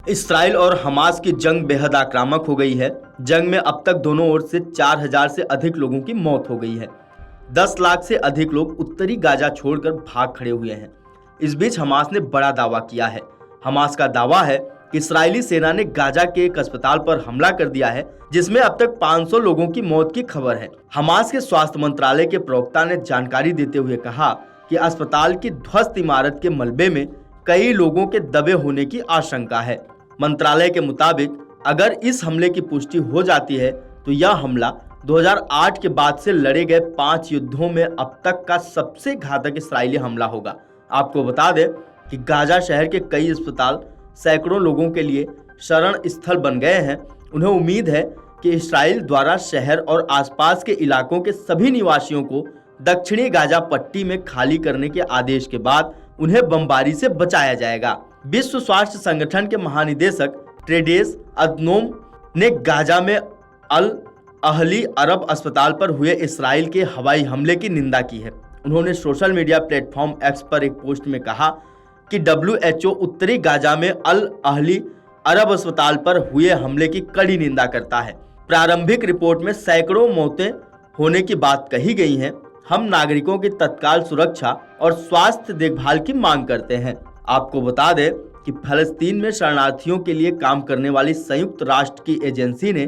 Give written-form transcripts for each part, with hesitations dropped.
Israel और Hamas की जंग बेहद आक्रामक हो गई है। जंग में अब तक दोनों ओर से 4000 से अधिक लोगों की मौत हो गई है। 10 लाख से अधिक लोग उत्तरी गाजा छोड़कर भाग खड़े हुए हैं। इस बीच हमास ने बड़ा दावा किया है। हमास का दावा है कि इस्राएली सेना ने गाजा के एक अस्पताल पर हमला कर दिया है, जिसमें अब तक 500 लोगों की मौत की खबर है। हमास के स्वास्थ्य मंत्रालय के प्रवक्ता ने जानकारी देते हुए कहा कि अस्पताल की ध्वस्त इमारत के मलबे में कई लोगों के दबे होने की आशंका है। मंत्रालय के मुताबिक अगर इस हमले की पुष्टि हो जाती है तो यह हमला 2008 के बाद से लड़े गए 5 युद्धों में अब तक का सबसे घातक इस्राएली हमला होगा। आपको बता दें कि गाजा शहर के कई अस्पताल सैकड़ों लोगों के लिए शरण स्थल बन गए हैं। उन्हें उम्मीद है कि इस्राएल द्वारा शहर और आसपास के इलाकों के सभी निवासियों को दक्षिणी गाजा पट्टी में खाली करने के आदेश के बाद उन्हें बमबारी से बचाया जाएगा। विश्व स्वास्थ्य संगठन के महानिदेशक टेड्रोस अधनोम ने गाजा में अल अहली अरब अस्पताल पर हुए इसराइल के हवाई हमले की निंदा की है। उन्होंने सोशल मीडिया प्लेटफॉर्म एक्स पर एक पोस्ट में कहा कि WHO उत्तरी गाजा में अल अहली अरब अस्पताल पर हुए हमले की कड़ी निंदा करता है। प्रारंभिक रिपोर्ट में सैकड़ों मौतें होने की बात कही गई हैं। हम नागरिकों की तत्काल सुरक्षा और स्वास्थ्य देखभाल की मांग करते हैं। आपको बता दें कि फलस्तीन में शरणार्थियों के लिए काम करने वाली संयुक्त राष्ट्र की एजेंसी ने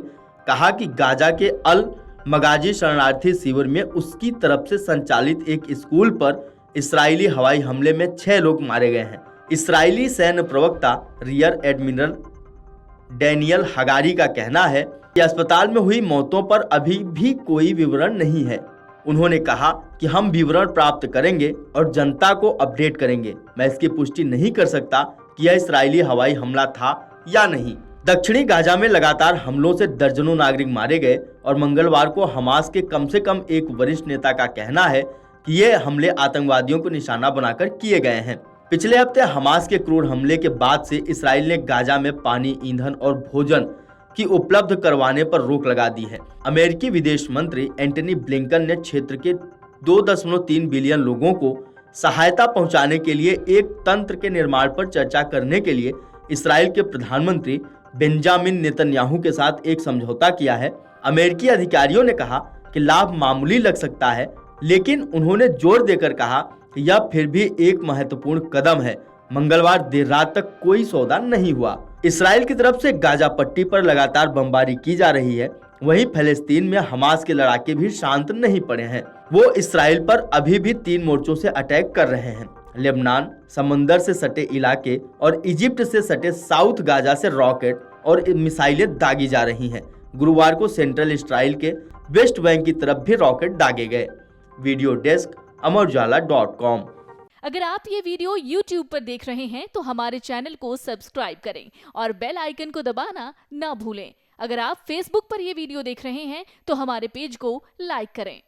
कहा कि गाजा के अल मगाजी शरणार्थी शिविर में उसकी तरफ से संचालित एक स्कूल पर इस्राएली हवाई हमले में 6 लोग मारे गए हैं। इस्राएली सैन्य प्रवक्ता रियर एडमिरल डैनियल हगारी का कहना है कि अस्पताल में हुई मौतों पर अभी भी कोई विवरण नहीं है। उन्होंने कहा कि हम विवरण प्राप्त करेंगे और जनता को अपडेट करेंगे। मैं इसकी पुष्टि नहीं कर सकता कि यह इस्राएली हवाई हमला था या नहीं। दक्षिणी गाजा में लगातार हमलों से दर्जनों नागरिक मारे गए और मंगलवार को हमास के कम से कम एक वरिष्ठ नेता का कहना है कि ये हमले आतंकवादियों को निशाना बनाकर किए गए हैं। पिछले हफ्ते हमास के क्रूर हमले के बाद से इसराइल ने गाजा में पानी, ईंधन और भोजन की उपलब्ध करवाने पर रोक लगा दी है। अमेरिकी विदेश मंत्री एंटनी ब्लिंकन ने क्षेत्र के 2.3 बिलियन लोगों को सहायता पहुंचाने के लिए एक तंत्र के निर्माण पर चर्चा करने के लिए इसराइल के प्रधानमंत्री बेंजामिन नेतन्याहू के साथ एक समझौता किया है। अमेरिकी अधिकारियों ने कहा कि लाभ मामूली लग सकता है, लेकिन उन्होंने जोर देकर कहा कि यह फिर भी एक महत्वपूर्ण कदम है। मंगलवार देर रात तक कोई सौदा नहीं हुआ। इसराइल की तरफ से गाजा पट्टी पर लगातार बमबारी की जा रही है। वहीं फलस्तीन में हमास के लड़ाके भी शांत नहीं पड़े हैं। वो इसराइल पर अभी भी 3 मोर्चों से अटैक कर रहे हैं। लेबनान, समंदर से सटे इलाके और इजिप्ट से सटे साउथ गाजा से रॉकेट और मिसाइलें दागी जा रही हैं। गुरुवार को सेंट्रल इसराइल के वेस्ट बैंक की तरफ भी रॉकेट दागे गए। Video desk amarujala.com। अगर आप ये वीडियो YouTube पर देख रहे हैं तो हमारे चैनल को सब्सक्राइब करें और बेल आइकन को दबाना ना भूलें। अगर आप Facebook पर ये वीडियो देख रहे हैं तो हमारे पेज को लाइक करें।